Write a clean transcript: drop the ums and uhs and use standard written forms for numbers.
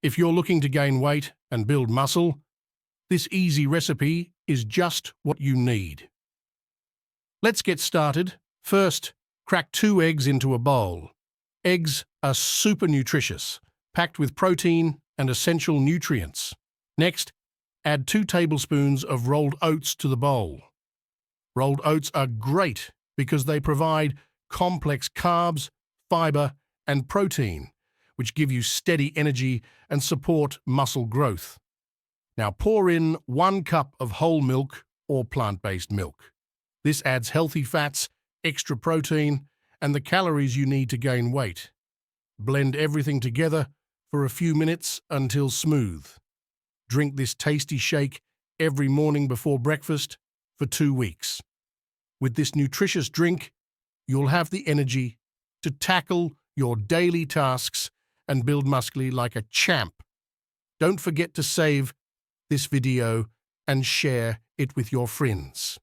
If you're looking to gain weight and build muscle, this easy recipe is just what you need. Let's get started. First, crack 2 eggs into a bowl. Eggs are super nutritious, packed with protein and essential nutrients. Next, add 2 tablespoons of rolled oats to the bowl. Rolled oats are great because they provide complex carbs, fiber, and protein, which give you steady energy and support muscle growth. Now pour in 1 cup of whole milk or plant-based milk. This adds healthy fats, extra protein, and the calories you need to gain weight. Blend everything together for a few minutes until smooth. Drink this tasty shake every morning before breakfast for 2 weeks. With this nutritious drink, you'll have the energy to tackle your daily tasks and build muscle like a champ. Don't forget to save this video and share it with your friends.